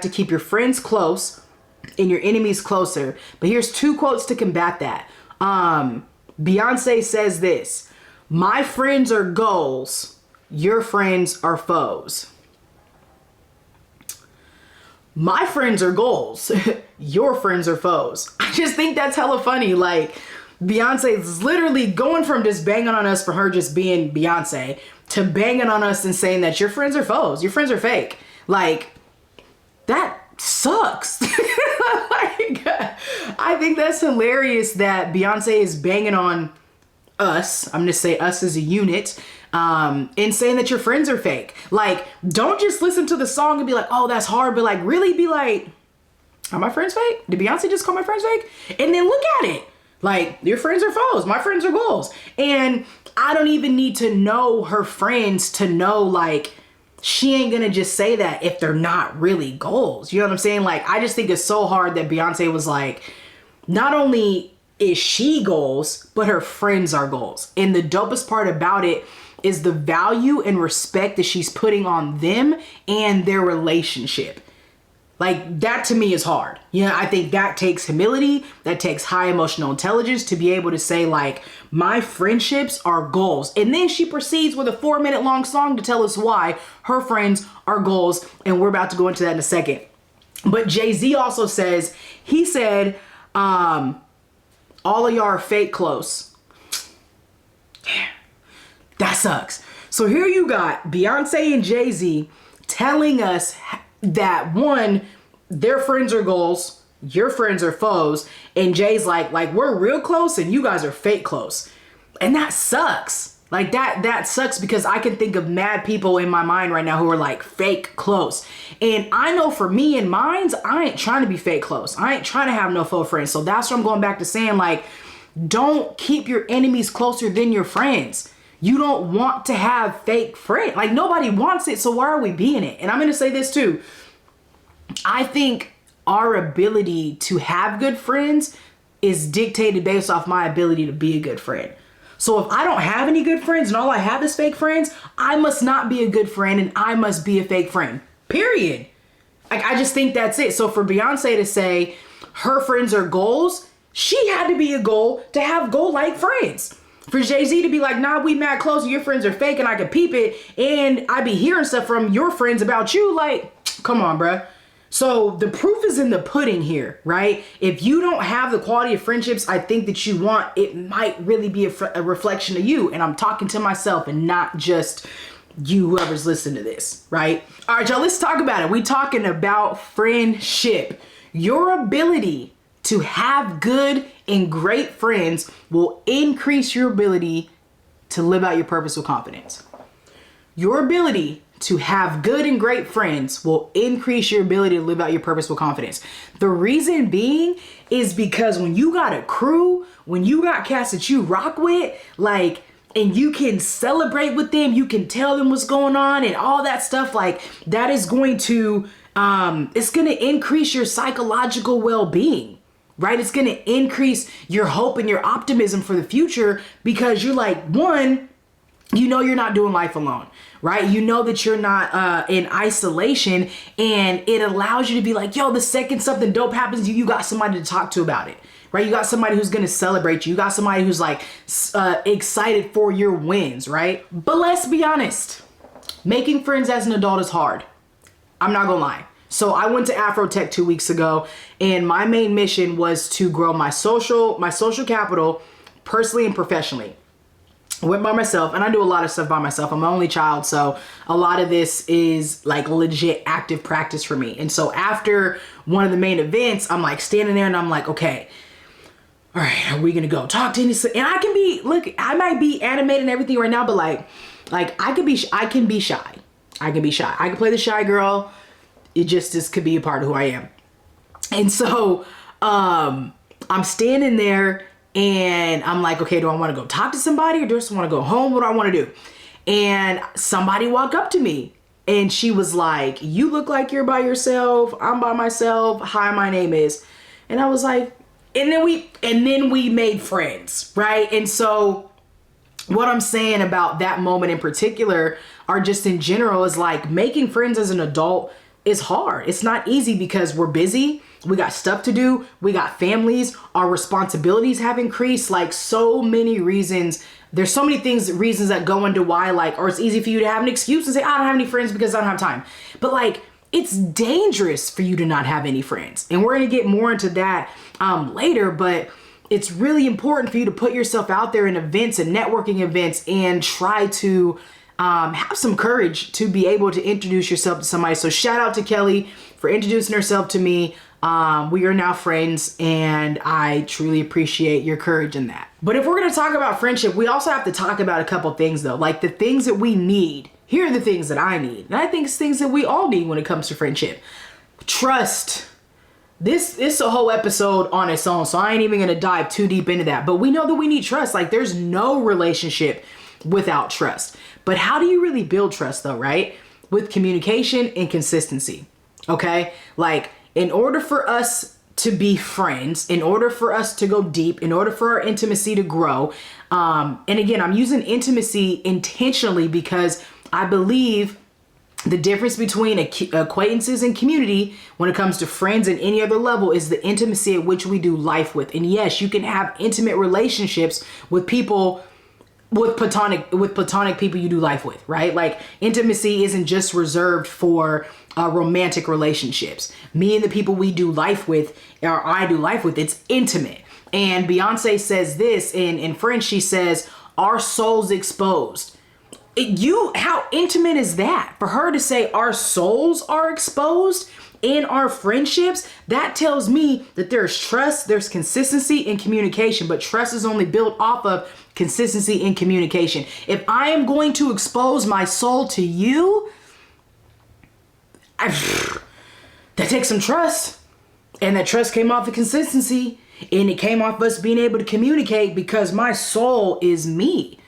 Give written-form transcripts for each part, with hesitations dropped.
to keep your friends close and your enemies closer. But here's 2 quotes to combat that. Beyonce says this: "My friends are goals, your friends are foes." My friends are goals, your friends are foes. I just think that's hella funny. Like, Beyonce is literally going from just banging on us for her just being Beyonce to banging on us and saying that your friends are foes, your friends are fake. Like, that sucks. Like, I think that's hilarious that Beyonce is banging on us. I'm gonna say us as a unit, and saying that your friends are fake. Like, don't just listen to the song and be like, oh, that's hard, but like really be like, are my friends fake? Did Beyonce just call my friends fake? And then look at it. Like, your friends are foes, my friends are goals. And I don't even need to know her friends to know, like, she ain't gonna just say that if they're not really goals. You know what I'm saying? Like, I just think it's so hard that Beyonce was like, not only is she goals, but her friends are goals. And the dopest part about it is the value and respect that she's putting on them and their relationship. Like, that to me is hard. Yeah, I think that takes humility, that takes high emotional intelligence to be able to say, like, my friendships are goals. And then she proceeds with a 4-minute long song to tell us why her friends are goals. And we're about to go into that in a second. But Jay-Z also says, he said, all of y'all are fake close. Damn, that sucks. So here you got Beyonce and Jay-Z telling us that, one, their friends are goals, your friends are foes, and Jay's like we're real close and you guys are fake close. And that sucks. Like, that sucks, because I can think of mad people in my mind right now who are like fake close. And I know for me and mine, I ain't trying to be fake close. I ain't trying to have no faux friends. So that's what I'm going back to saying, like, don't keep your enemies closer than your friends. You don't want to have fake friends. Like, nobody wants it, so why are we being it? And I'm going to say this too. I think our ability to have good friends is dictated based off my ability to be a good friend. So if I don't have any good friends and all I have is fake friends, I must not be a good friend and I must be a fake friend. Period. Like, I just think that's it. So for Beyonce to say her friends are goals, she had to be a goal to have goal-like friends. For Jay-Z to be like, nah, we mad close and your friends are fake and I can peep it and I be hearing stuff from your friends about you, like, come on, bruh. So the proof is in the pudding here, right? If you don't have the quality of friendships I think that you want, it might really be a reflection of you. And I'm talking to myself and not just you, whoever's listening to this, right? All right, y'all, let's talk about it. We talking about friendship. Your ability to have good and great friends will increase your ability to live out your purpose with confidence. Your ability to have good and great friends will increase your ability to live out your purpose with confidence. The reason being is because when you got a crew, when you got cats that you rock with, like, and you can celebrate with them, you can tell them what's going on and all that stuff, like, that is going to, it's going to increase your psychological well-being, right? It's going to increase your hope and your optimism for the future, because you're like, one, you know you're not doing life alone, right? You know that you're not in isolation, and it allows you to be like, yo, the second something dope happens to you, you got somebody to talk to about it, right? You got somebody who's going to celebrate you. You got somebody who's like excited for your wins, right? But let's be honest, making friends as an adult is hard. I'm not gonna lie. So I went to Afrotech 2 weeks ago, and my main mission was to grow my social capital personally and professionally. I went by myself, and I do a lot of stuff by myself. I'm my only child, so a lot of this is like legit active practice for me. And so after one of the main events, I'm like standing there and I'm like, okay, all right, are we gonna go talk to any? And I can be, look, I might be animated and everything right now, but like I can be shy. I can be shy. I can play the shy girl. This could be a part of who I am. And so I'm standing there and I'm like, okay, do I want to go talk to somebody or do I just want to go home? What do I want to do? And somebody walked up to me and she was like, you look like you're by yourself. I'm by myself. Hi, my name is. And I was like, and then we made friends, right? And so what I'm saying about that moment in particular, or just in general, is like making friends as an adult is hard. It's not easy because we're busy. We got stuff to do. We got families. Our responsibilities have increased. Like so many reasons. There's so many reasons that go into why, like, or it's easy for you to have an excuse and say, I don't have any friends because I don't have time. But like, it's dangerous for you to not have any friends. And we're going to get more into that later, but it's really important for you to put yourself out there in events and networking events and try to have some courage to be able to introduce yourself to somebody. So shout out to Kelly for introducing herself to me. We are now friends, and I truly appreciate your courage in that. But if we're going to talk about friendship, we also have to talk about a couple things though, like the things that we need. Here are the things that I need. And I think it's things that we all need when it comes to friendship. Trust. This is a whole episode on its own, so I ain't even going to dive too deep into that. But we know that we need trust. Like there's no relationship without trust. But how do you really build trust though, right? With communication and consistency. Okay? Like in order for us to be friends, in order for us to go deep, in order for our intimacy to grow, and again, I'm using intimacy intentionally because I believe the difference between acquaintances and community when it comes to friends and any other level is the intimacy at which we do life with. And yes, you can have intimate relationships with people, with platonic people you do life with, right? Like intimacy isn't just reserved for romantic relationships. Me and the people we do life with, or I do life with, it's intimate. And Beyonce says this in French, she says, our souls exposed. How intimate is that? For her to say our souls are exposed in our friendships, that tells me that there's trust, there's consistency in communication, but trust is only built off of consistency in communication. If I am going to expose my soul to you, that takes some trust. And that trust came off of consistency, and it came off us being able to communicate because my soul is me.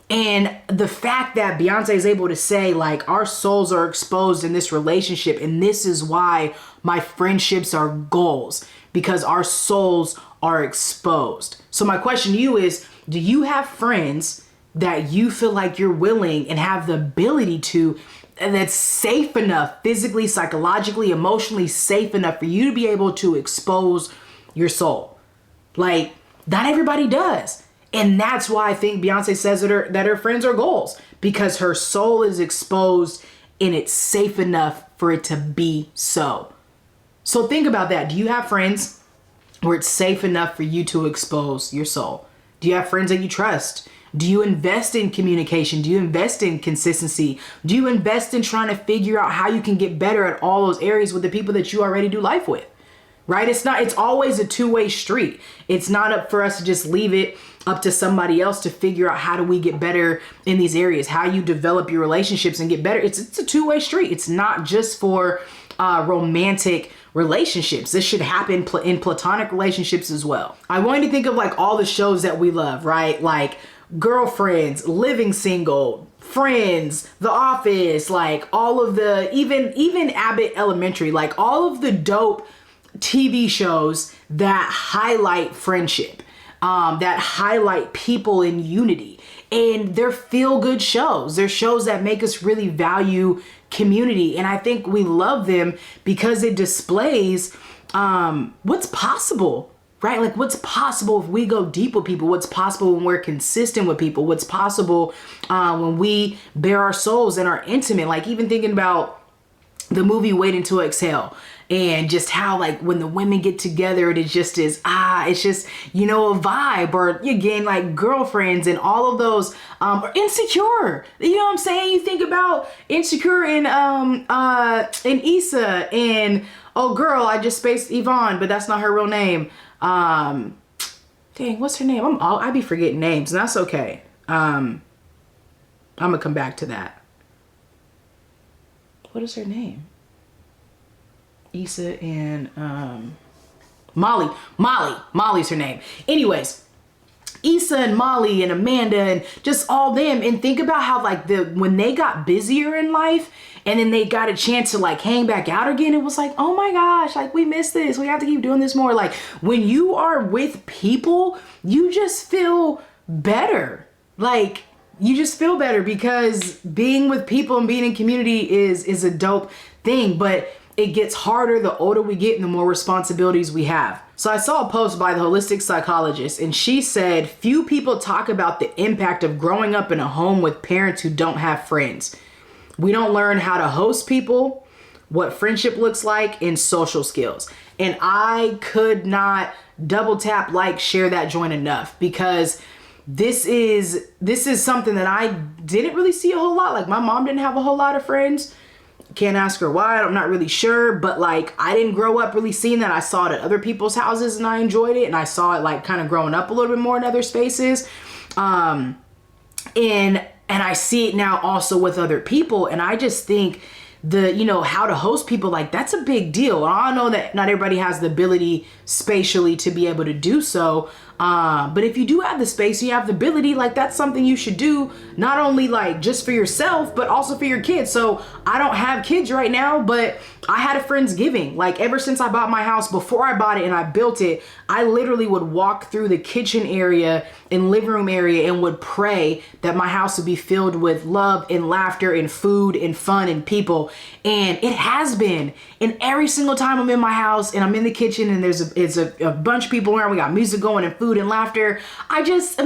And the fact that Beyonce is able to say, like, our souls are exposed in this relationship, and this is why my friendships are goals, because our souls are exposed. So my question to you is, do you have friends that you feel like you're willing and have the ability to, and that's safe enough, physically, psychologically, emotionally safe enough for you to be able to expose your soul? Like, not everybody does. And that's why I think Beyonce says that her friends are goals, because her soul is exposed and it's safe enough for it to be so. So think about that. Do you have friends where it's safe enough for you to expose your soul? Do you have friends that you trust? Do you invest in communication? Do you invest in consistency? Do you invest in trying to figure out how you can get better at all those areas with the people that you already do life with? Right? It's always a two-way street. It's not up for us to just leave it up to somebody else to figure out how do we get better in these areas, how you develop your relationships and get better. It's a two-way street. It's not just for romantic relationships. This should happen in platonic relationships as well. I want you to think of like all the shows that we love, right? Like Girlfriends, Living Single, Friends, The Office, like all of the, even Abbott Elementary, like all of the dope TV shows that highlight friendship, that highlight people in unity. And they're feel-good shows. They're shows that make us really value community. And I think we love them because it displays what's possible, right? Like what's possible if we go deep with people, what's possible when we're consistent with people, what's possible when we bare our souls and are intimate. Like even thinking about the movie Waiting to Exhale, and just how like when the women get together, it just is, it's just, you know, a vibe. Or again, like Girlfriends and all of those, or Insecure, you know what I'm saying? You think about Insecure and Issa and, oh girl, I just spaced Yvonne, but that's not her real name. Dang, what's her name? I be forgetting names, and that's okay. I'm gonna come back to that. What is her name? Issa and Molly's her name. Anyways, Issa and Molly and Amanda and just all them, and think about how like when they got busier in life and then they got a chance to like hang back out again, it was like, oh my gosh, like we missed this, we have to keep doing this more. Like when you are with people, you just feel better. Like you just feel better because being with people and being in community is a dope thing, but it gets harder the older we get and the more responsibilities we have. So I saw a post by the holistic psychologist, and she said, few people talk about the impact of growing up in a home with parents who don't have friends. We don't learn how to host people, what friendship looks like, and social skills. And I could not double tap, share that joint enough, because this is something that I didn't really see a whole lot. Like, my mom didn't have a whole lot of friends. Can't ask her why, I'm not really sure, but I didn't grow up really seeing that. I saw it at other people's houses and I enjoyed it, and I saw it kind of growing up a little bit more in other spaces. And I see it now also with other people, and I just think how to host people, that's a big deal. And I know that not everybody has the ability spatially to be able to do so. But if you do have the space, you have the ability, that's something you should do, not only just for yourself, but also for your kids. So I don't have kids right now, but I had a Friendsgiving. Ever since I bought my house, before I bought it and I built it, I literally would walk through the kitchen area and living room area and would pray that my house would be filled with love and laughter and food and fun and people. And it has been. And every single time I'm in my house and I'm in the kitchen and it's a bunch of people around, we got music going and food and laughter, I just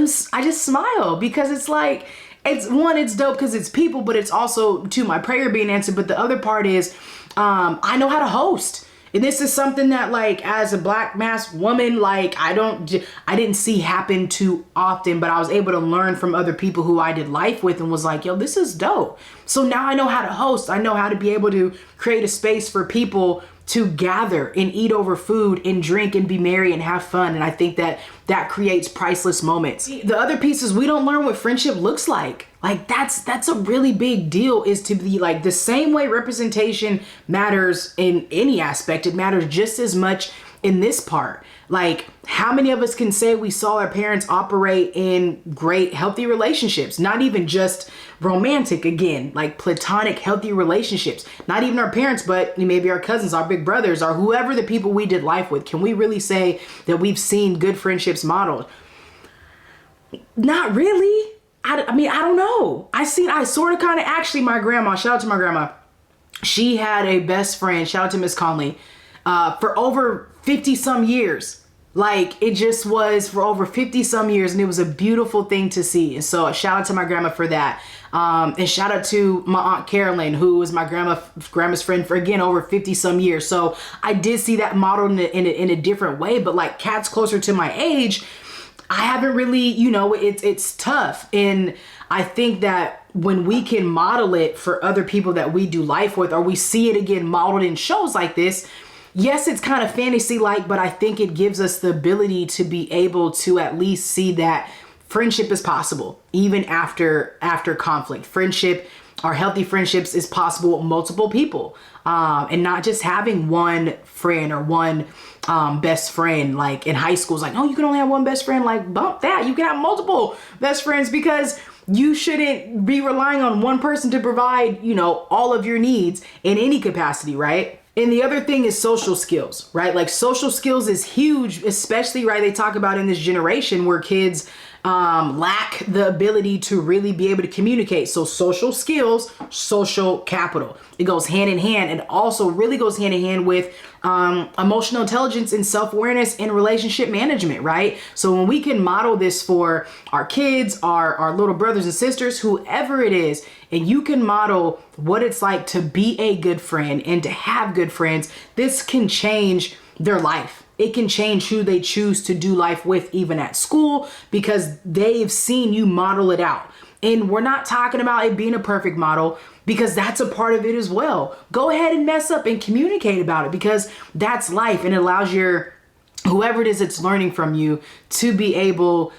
smile, because it's dope because it's people, but it's also to my prayer being answered. But the other part is, I know how to host. And this is something that as a Black masked woman, I didn't see happen too often, but I was able to learn from other people who I did life with and was yo, this is dope. So now I know how to host. I know how to be able to create a space for people to gather and eat over food and drink and be merry and have fun. And I think that creates priceless moments. The other piece is, we don't learn what friendship looks like. That's a really big deal, is to be the same way representation matters in any aspect. It matters just as much in this part. How many of us can say we saw our parents operate in great, healthy relationships? Not even just romantic, again, platonic, healthy relationships. Not even our parents, but maybe our cousins, our big brothers, or whoever the people we did life with. Can we really say that we've seen good friendships modeled? Not really. I don't know. Actually, my grandma, shout out to my grandma. She had a best friend, shout out to Miss Conley, for over 50 some years. It just was for over 50 some years, and it was a beautiful thing to see. And so shout out to my grandma for that. And shout out to my Aunt Carolyn, who was my grandma's friend for, again, over 50 some years. So I did see that modeled in a different way, but cats closer to my age, I haven't really, it's tough. And I think that when we can model it for other people that we do life with, or we see it again modeled in shows like this, yes, it's kind of fantasy-like, but I think it gives us the ability to be able to at least see that friendship is possible, even after conflict. Friendship, or healthy friendships, is possible with multiple people, and not just having one friend or one best friend. In high school, it's oh, you can only have one best friend. Bump that. You can have multiple best friends, because you shouldn't be relying on one person to provide, all of your needs in any capacity, right? And the other thing is social skills, right? Social skills is huge, especially, right, they talk about in this generation where kids lack the ability to really be able to communicate. So social skills, social capital, it goes hand in hand, and also really goes hand in hand with emotional intelligence and self-awareness and relationship management, right? So when we can model this for our kids, our little brothers and sisters, whoever it is, and you can model what it's like to be a good friend and to have good friends, this can change their life. It can change who they choose to do life with, even at school, because they've seen you model it out. And we're not talking about it being a perfect model, because that's a part of it as well. Go ahead and mess up and communicate about it, because that's life, and it allows whoever it is that's learning from you to be able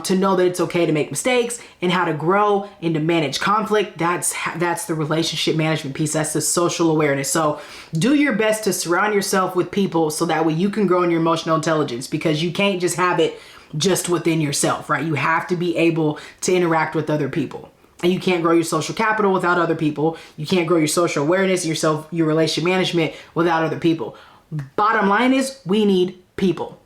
to know that it's okay to make mistakes and how to grow and to manage conflict. That's the relationship management piece. That's the social awareness. So do your best to surround yourself with people so that way you can grow in your emotional intelligence, because you can't just have it just within yourself, right? You have to be able to interact with other people. And you can't grow your social capital without other people. You can't grow your social awareness, your relationship management without other people. Bottom line is, we need people.